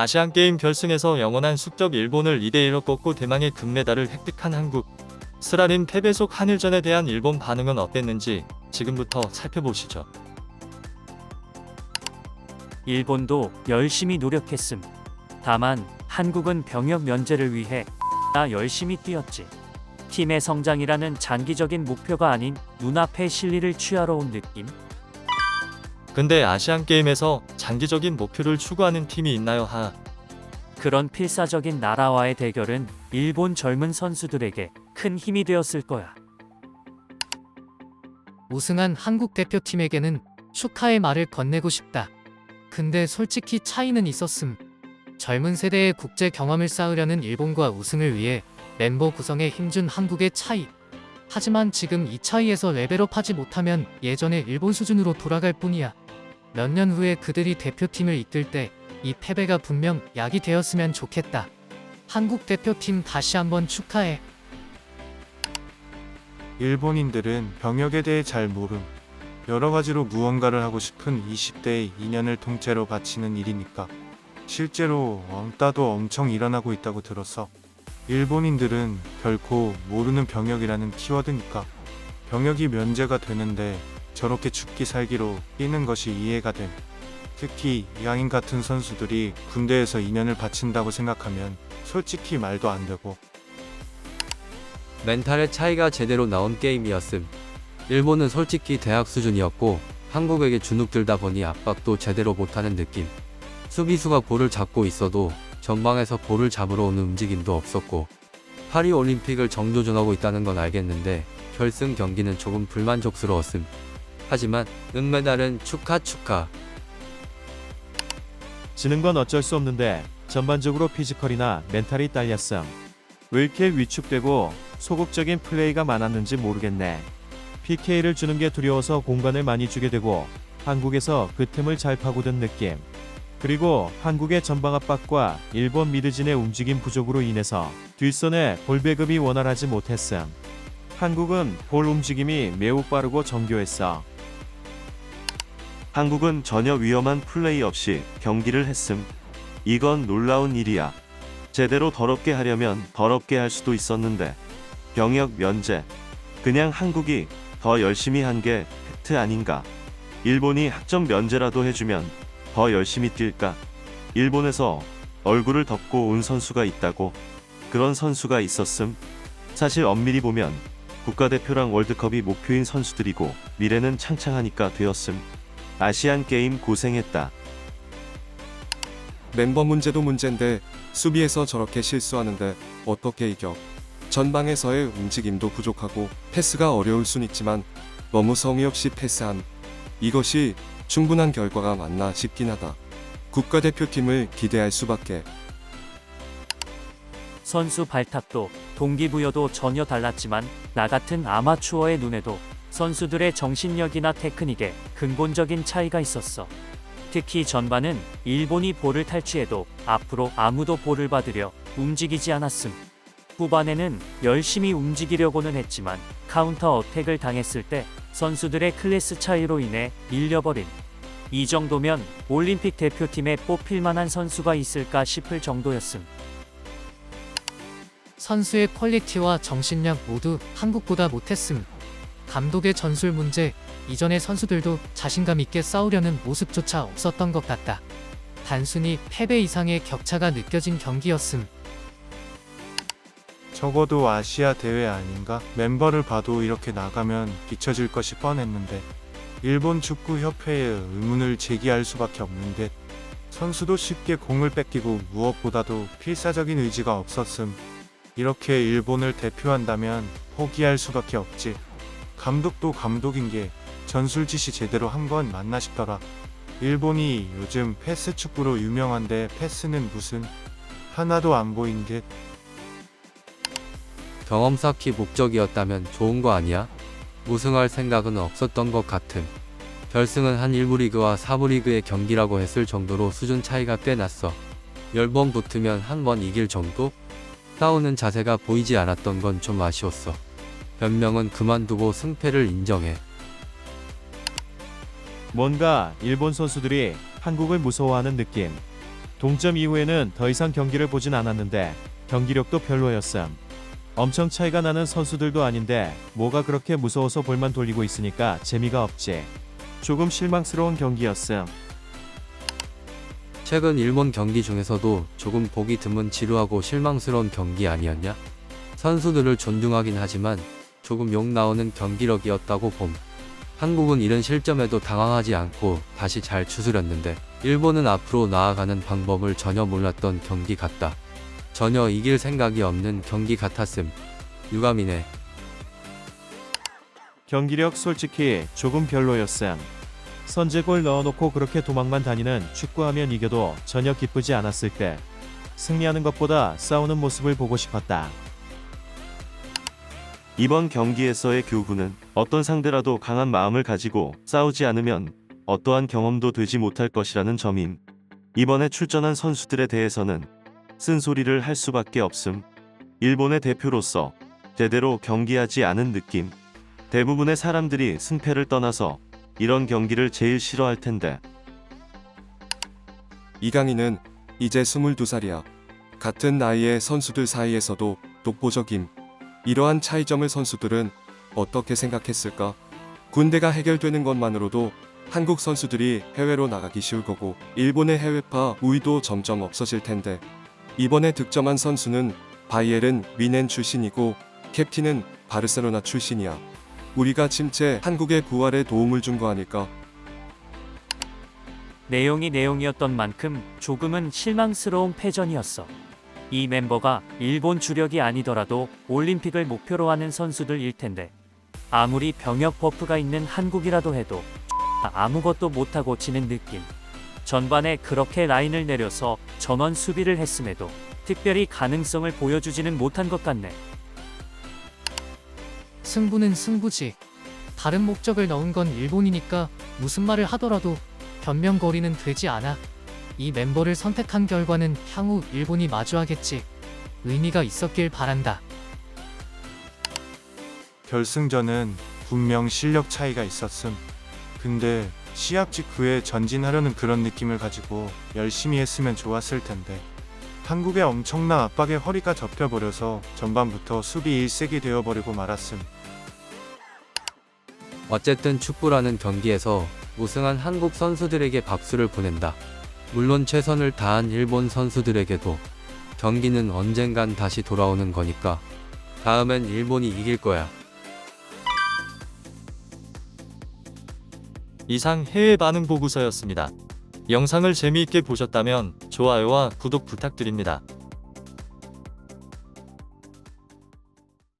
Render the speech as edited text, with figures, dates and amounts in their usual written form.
아시안게임 결승에서 영원한 숙적 일본을 2대1로 꺾고 대망의 금메달을 획득한 한국. 스라림 패배 속 한일전에 대한 일본 반응은 어땠는지 지금부터 살펴보시죠. 일본도 열심히 노력했음. 다만 한국은 병역 면제를 위해 열심히 뛰었지. 팀의 성장이라는 장기적인 목표가 아닌 눈앞의 실리를 취하러 온 느낌? 근데 아시안게임에서 장기적인 목표를 추구하는 팀이 있나요 하? 그런 필사적인 나라와의 대결은 일본 젊은 선수들에게 큰 힘이 되었을 거야. 우승한 한국 대표팀에게는 축하의 말을 건네고 싶다. 근데 솔직히 차이는 있었음. 젊은 세대의 국제 경험을 쌓으려는 일본과 우승을 위해 멤버 구성에 힘준 한국의 차이. 하지만 지금 이 차이에서 레벨업하지 못하면 예전의 일본 수준으로 돌아갈 뿐이야. 몇 년 후에 그들이 대표팀을 이끌 때 이 패배가 분명 약이 되었으면 좋겠다. 한국 대표팀 다시 한번 축하해. 일본인들은 병역에 대해 잘 모름. 여러 가지로 무언가를 하고 싶은 20대의 2년을 통째로 바치는 일이니까. 실제로 왕따도 엄청 일어나고 있다고 들었어. 일본인들은 결코 모르는 병역이라는 키워드니까. 병역이 면제가 되는데 저렇게 죽기 살기로 뛰는 것이 이해가 됨. 특히 이강인 같은 선수들이 군대에서 2년을 바친다고 생각하면 솔직히 말도 안 되고. 멘탈의 차이가 제대로 나온 게임이었음. 일본은 솔직히 대학 수준이었고 한국에게 주눅들다 보니 압박도 제대로 못하는 느낌. 수비수가 볼을 잡고 있어도 전방에서 볼을 잡으러 오는 움직임도 없었고 파리올림픽을 정조준하고 있다는 건 알겠는데 결승 경기는 조금 불만족스러웠음. 하지만 은메달은 축하. 지는 건 어쩔 수 없는데 전반적으로 피지컬이나 멘탈이 딸렸음. 왜 이렇게 위축되고 소극적인 플레이가 많았는지 모르겠네. PK를 주는 게 두려워서 공간을 많이 주게 되고 한국에서 그 틈을 잘 파고든 느낌. 그리고 한국의 전방 압박과 일본 미드진의 움직임 부족으로 인해서 뒷선의 볼 배급이 원활하지 못했음. 한국은 볼 움직임이 매우 빠르고 정교했어. 한국은 전혀 위험한 플레이 없이 경기를 했음. 이건 놀라운 일이야. 제대로 더럽게 하려면 더럽게 할 수도 있었는데. 병역 면제. 그냥 한국이 더 열심히 한 게 팩트 아닌가. 일본이 학점 면제라도 해주면 더 열심히 뛸까. 일본에서 얼굴을 덮고 온 선수가 있다고. 그런 선수가 있었음. 사실 엄밀히 보면 국가대표랑 월드컵이 목표인 선수들이고 미래는 창창하니까 되었음. 아시안게임 고생했다. 멤버 문제도 문제인데 수비에서 저렇게 실수하는데 어떻게 이겨. 전방에서의 움직임도 부족하고 패스가 어려울 순 있지만 너무 성의 없이 패스한. 이것이 충분한 결과가 맞나 싶긴 하다. 국가대표팀을 기대할 수밖에. 선수 발탁도 동기부여도 전혀 달랐지만 나 같은 아마추어의 눈에도 선수들의 정신력이나 테크닉에 근본적인 차이가 있었어. 특히 전반은 일본이 볼을 탈취해도 앞으로 아무도 볼을 받으려 움직이지 않았음. 후반에는 열심히 움직이려고는 했지만 카운터 어택을 당했을 때 선수들의 클래스 차이로 인해 밀려버림. 이 정도면 올림픽 대표팀에 뽑힐 만한 선수가 있을까 싶을 정도였음. 선수의 퀄리티와 정신력 모두 한국보다 못했음. 감독의 전술 문제, 이전의 선수들도 자신감 있게 싸우려는 모습조차 없었던 것 같다. 단순히 패배 이상의 격차가 느껴진 경기였음. 적어도 아시아 대회 아닌가? 멤버를 봐도 이렇게 나가면 뒤처질 것이 뻔했는데 일본 축구협회에 의문을 제기할 수밖에 없는 듯. 선수도 쉽게 공을 뺏기고 무엇보다도 필사적인 의지가 없었음. 이렇게 일본을 대표한다면 포기할 수밖에 없지. 감독도 감독인 게 전술짓이 제대로 한 건 맞나 싶더라. 일본이 요즘 패스 축구로 유명한데 패스는 무슨 하나도 안 보인 듯. 경험 쌓기 목적이었다면 좋은 거 아니야? 우승할 생각은 없었던 것 같음. 결승은 한 1부 리그와 4부 리그의 경기라고 했을 정도로 수준 차이가 꽤 났어. 10번 붙으면 한 번 이길 정도? 싸우는 자세가 보이지 않았던 건 좀 아쉬웠어. 변명은 그만두고 승패를 인정해. 뭔가 일본 선수들이 한국을 무서워하는 느낌. 동점 이후에는 더 이상 경기를 보진 않았는데 경기력도 별로였음. 엄청 차이가 나는 선수들도 아닌데 뭐가 그렇게 무서워서 볼만 돌리고 있으니까 재미가 없지. 조금 실망스러운 경기였음. 최근 일본 경기 중에서도 조금 보기 드문 지루하고 실망스러운 경기 아니었냐? 선수들을 존중하긴 하지만 조금 욕 나오는 경기력이었다고 봄. 한국은 이런 실점에도 당황하지 않고 다시 잘 추스렸는데 일본은 앞으로 나아가는 방법을 전혀 몰랐던 경기 같다. 전혀 이길 생각이 없는 경기 같았음. 유감이네. 경기력 솔직히 조금 별로였음. 선제골 넣어놓고 그렇게 도망만 다니는 축구하면 이겨도 전혀 기쁘지 않았을 때 승리하는 것보다 싸우는 모습을 보고 싶었다. 이번 경기에서의 교훈은 어떤 상대라도 강한 마음을 가지고 싸우지 않으면 어떠한 경험도 되지 못할 것이라는 점임. 이번에 출전한 선수들에 대해서는 쓴소리를 할 수밖에 없음. 일본의 대표로서 제대로 경기하지 않은 느낌. 대부분의 사람들이 승패를 떠나서 이런 경기를 제일 싫어할 텐데. 이강인은 이제 22살이야. 같은 나이의 선수들 사이에서도 독보적임. 이러한 차이점을 선수들은 어떻게 생각했을까? 군대가 해결되는 것만으로도 한국 선수들이 해외로 나가기 쉬울 거고 일본의 해외파 우위도 점점 없어질 텐데 이번에 득점한 선수는 바이에른 미넨 출신이고 캡틴은 바르셀로나 출신이야. 우리가 침체 한국의 부활에 도움을 준 거 아닐까? 내용이 내용이었던 만큼 조금은 실망스러운 패전이었어. 이 멤버가 일본 주력이 아니더라도 올림픽을 목표로 하는 선수들일 텐데 아무리 병역 버프가 있는 한국이라도 해도 아무것도 못하고 지는 느낌. 전반에 그렇게 라인을 내려서 전원 수비를 했음에도 특별히 가능성을 보여주지는 못한 것 같네. 승부는 승부지. 다른 목적을 넣은 건 일본이니까 무슨 말을 하더라도 변명거리는 되지 않아. 이 멤버를 선택한 결과는 향후 일본이 마주하겠지. 의미가 있었길 바란다. 결승전은 분명 실력 차이가 있었음. 근데 시합 직후에 전진하려는 그런 느낌을 가지고 열심히 했으면 좋았을 텐데 한국의 엄청난 압박에 허리가 접혀버려서 전반부터 수비 일색이 되어버리고 말았음. 어쨌든 축구라는 경기에서 우승한 한국 선수들에게 박수를 보낸다. 물론 최선을 다한 일본 선수들에게도 경기는 언젠간 다시 돌아오는 거니까 다음엔 일본이 이길 거야. 이상 해외 반응 보고서였습니다. 영상을 재미있게 보셨다면 좋아요와 구독 부탁드립니다.